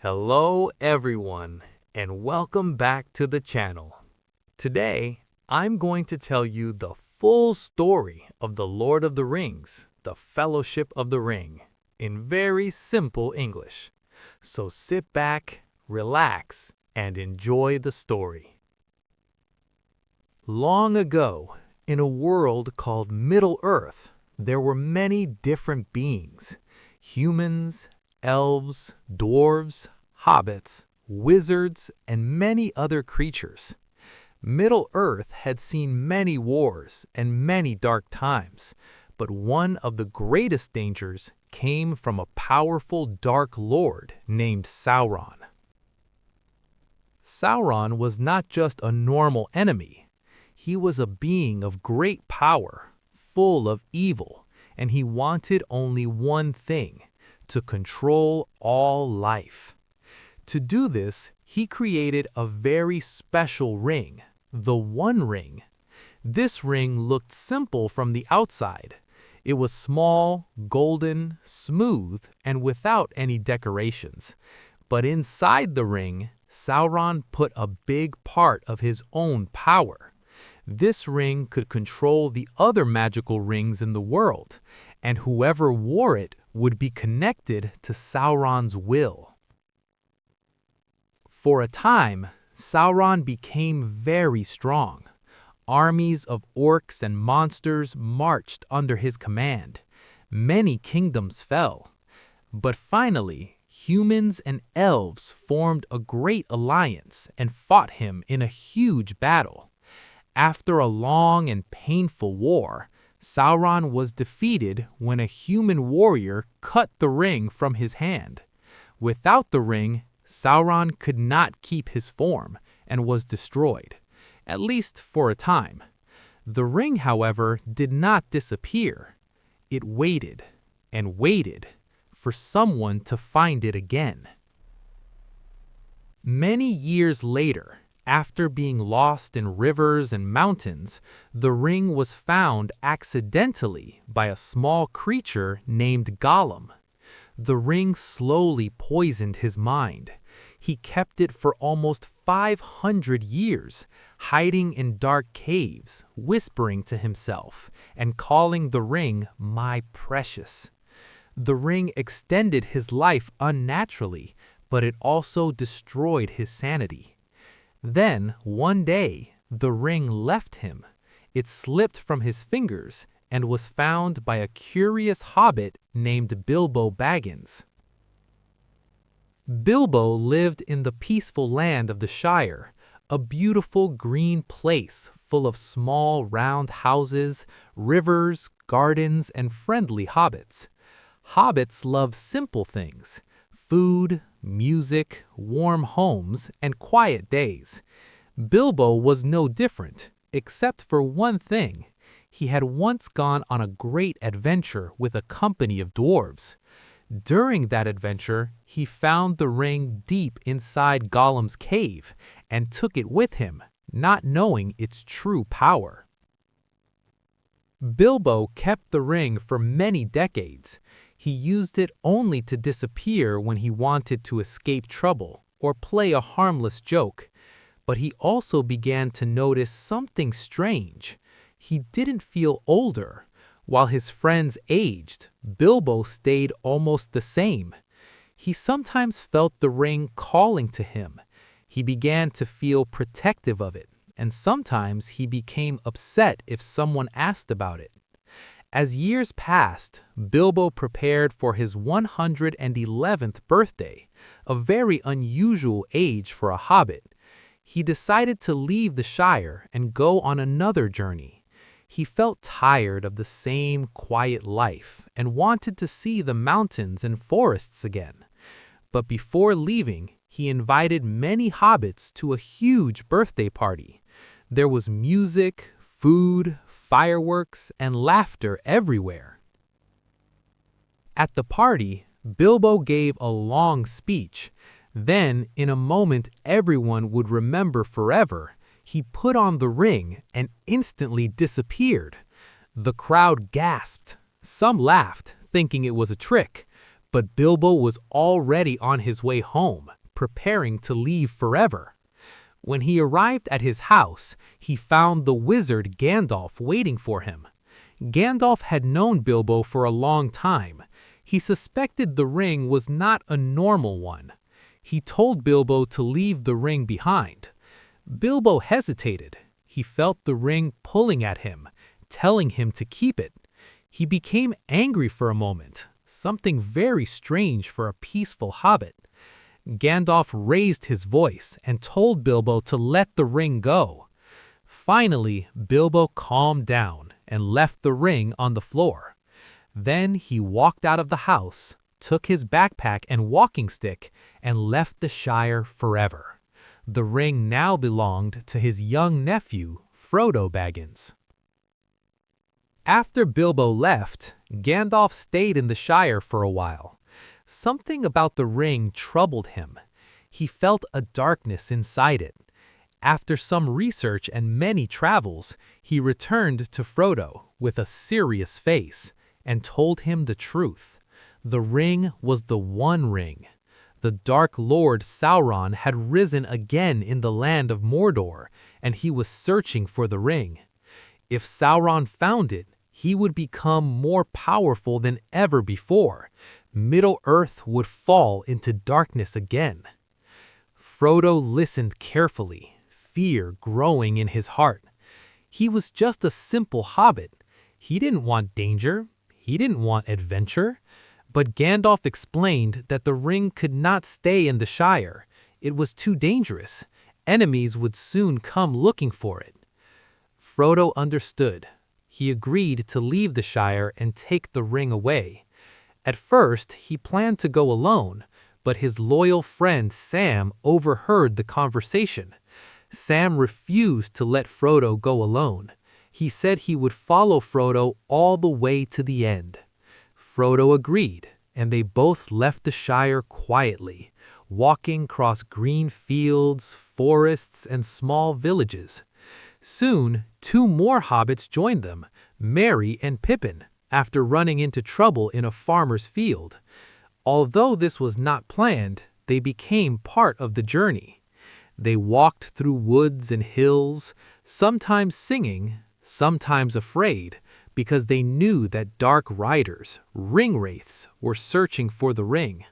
Hello everyone, and welcome back to the channel. Today, I'm going to tell you the full story of The Lord of the Rings, The Fellowship of the Ring, in very simple English. So sit back, relax, and enjoy the story. Long ago, in a world called Middle-earth, there were many different beings: humans, elves, dwarves, hobbits, wizards, and many other creatures. Middle-earth had seen many wars and many dark times, but one of the greatest dangers came from a powerful Dark Lord named Sauron. Sauron was not just a normal enemy. He was a being of great power, full of evil, and he wanted only one thing: to control all life. To do this, he created a very special ring, the One Ring. This ring looked simple from the outside. It was small, golden, smooth, and without any decorations. But inside the ring, Sauron put a big part of his own power. This ring could control the other magical rings in the world, and whoever wore it would be connected to Sauron's will. For a time, Sauron became very strong. Armies of orcs and monsters marched under his command. Many kingdoms fell. But finally, humans and elves formed a great alliance and fought him in a huge battle. After a long and painful war, Sauron was defeated when a human warrior cut the ring from his hand. Without the ring, Sauron could not keep his form and was destroyed, at least for a time. The ring, however, did not disappear. It waited and waited for someone to find it again. Many years later, after being lost in rivers and mountains, the ring was found accidentally by a small creature named Gollum. The ring slowly poisoned his mind. He kept it for almost 500 years, hiding in dark caves, whispering to himself, and calling the ring "my precious." The ring extended his life unnaturally, but it also destroyed his sanity. Then, one day, the ring left him. It slipped from his fingers and was found by a curious hobbit named Bilbo Baggins. Bilbo lived in the peaceful land of the Shire, a beautiful green place full of small round houses, rivers, gardens, and friendly hobbits. Hobbits love simple things: food, music, warm homes, and quiet days. Bilbo was no different, except for one thing. He had once gone on a great adventure with a company of dwarves. During that adventure, he found the ring deep inside Gollum's cave and took it with him, not knowing its true power. Bilbo kept the ring for many decades. He used it only to disappear when he wanted to escape trouble or play a harmless joke. But he also began to notice something strange. He didn't feel older. While his friends aged, Bilbo stayed almost the same. He sometimes felt the ring calling to him. He began to feel protective of it, and sometimes he became upset if someone asked about it. As years passed, Bilbo prepared for his 111th birthday, a very unusual age for a hobbit. He decided to leave the Shire and go on another journey. He felt tired of the same quiet life and wanted to see the mountains and forests again. But before leaving, he invited many hobbits to a huge birthday party. There was music, food, fireworks, and laughter everywhere. At the party, Bilbo gave a long speech. Then, in a moment everyone would remember forever, he put on the ring and instantly disappeared. The crowd gasped. Some laughed, thinking it was a trick, But Bilbo was already on his way home, preparing to leave forever. When he arrived at his house, he found the wizard Gandalf waiting for him. Gandalf had known Bilbo for a long time. He suspected the ring was not a normal one. He told Bilbo to leave the ring behind. Bilbo hesitated. He felt the ring pulling at him, telling him to keep it. He became angry for a moment, something very strange for a peaceful hobbit. Gandalf raised his voice and told Bilbo to let the ring go. Finally, Bilbo calmed down and left the ring on the floor. Then he walked out of the house, took his backpack and walking stick, and left the Shire forever. The ring now belonged to his young nephew, Frodo Baggins. After Bilbo left, Gandalf stayed in the Shire for a while. Something about the ring troubled him. He felt a darkness inside it. After some research and many travels, he returned to Frodo with a serious face and told him the truth. The ring was the One Ring. The Dark Lord Sauron had risen again in the land of Mordor, and he was searching for the ring. If Sauron found it, he would become more powerful than ever before. Middle-earth would fall into darkness again. Frodo listened carefully, fear growing in his heart. He was just a simple hobbit. He didn't want danger. He didn't want adventure. But Gandalf explained that the ring could not stay in the Shire. It was too dangerous. Enemies would soon come looking for it. Frodo understood. He agreed to leave the Shire and take the ring away. At first, he planned to go alone, but his loyal friend Sam overheard the conversation. Sam refused to let Frodo go alone. He said he would follow Frodo all the way to the end. Frodo agreed, and they both left the Shire quietly, walking across green fields, forests, and small villages. Soon, two more hobbits joined them, Merry and Pippin, after running into trouble in a farmer's field. Although this was not planned, they became part of the journey. They walked through woods and hills, sometimes singing, sometimes afraid, because they knew that dark riders, ringwraiths, were searching for the ring.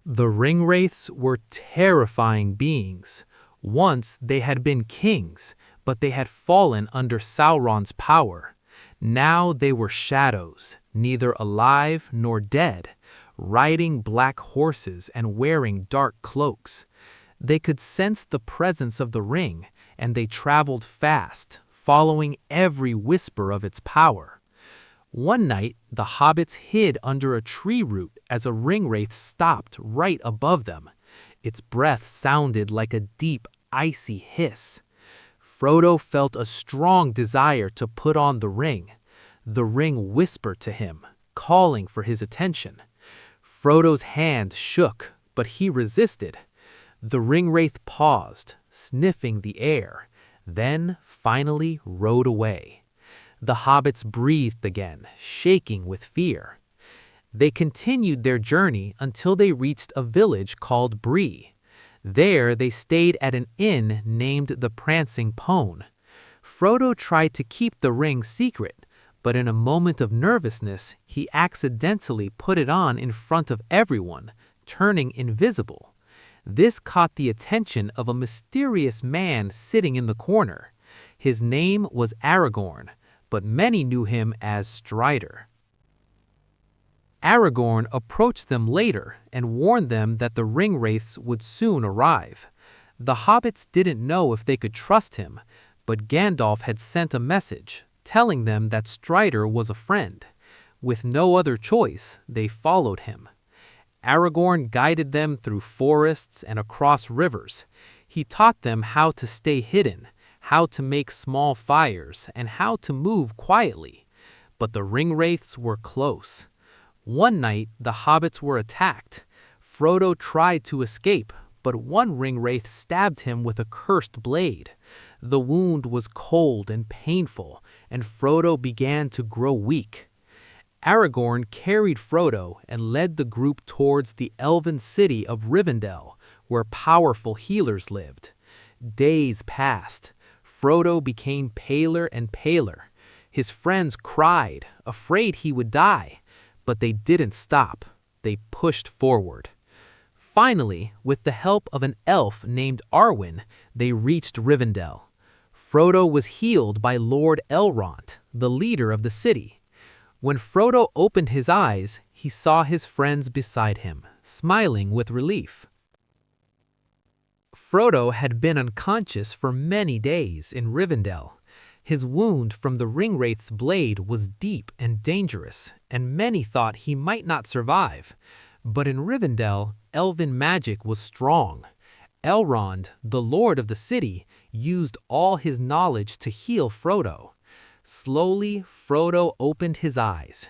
The ringwraiths were terrifying beings. Once they had been kings, but they had fallen under Sauron's power. Now they were shadows, neither alive nor dead, riding black horses and wearing dark cloaks. They could sense the presence of the ring, and they traveled fast, following every whisper of its power. One night, the hobbits hid under a tree root as a ringwraith stopped right above them. Its breath sounded like a deep, icy hiss. Frodo felt a strong desire to put on the ring. The ring whispered to him, calling for his attention. Frodo's hand shook, but he resisted. The ringwraith paused, sniffing the air, then finally rode away. The hobbits breathed again, shaking with fear. They continued their journey until they reached a village called Bree. There they stayed at an inn named the Prancing Pone. Frodo tried to keep the ring secret, but in a moment of nervousness, he accidentally put it on in front of everyone, turning invisible. This caught the attention of a mysterious man sitting in the corner. His name was Aragorn, but many knew him as Strider. Aragorn approached them later and warned them that the ringwraiths would soon arrive. The hobbits didn't know if they could trust him, but Gandalf had sent a message, telling them that Strider was a friend. With no other choice, they followed him. Aragorn guided them through forests and across rivers. He taught them how to stay hidden, how to make small fires, and how to move quietly. But the ringwraiths were close. One night, the hobbits were attacked. Frodo tried to escape, but one ringwraith stabbed him with a cursed blade. The wound was cold and painful, and Frodo began to grow weak. Aragorn carried Frodo and led the group towards the elven city of Rivendell, where powerful healers lived. Days passed. Frodo became paler and paler. His friends cried, afraid he would die, but they didn't stop. They pushed forward. Finally, with the help of an elf named Arwen, they reached Rivendell. Frodo was healed by Lord Elrond, the leader of the city. When Frodo opened his eyes, he saw his friends beside him, smiling with relief. Frodo had been unconscious for many days in Rivendell. His wound from the Ringwraith's blade was deep and dangerous, and many thought he might not survive. But in Rivendell, elven magic was strong. Elrond, the lord of the city, used all his knowledge to heal Frodo. Slowly, Frodo opened his eyes.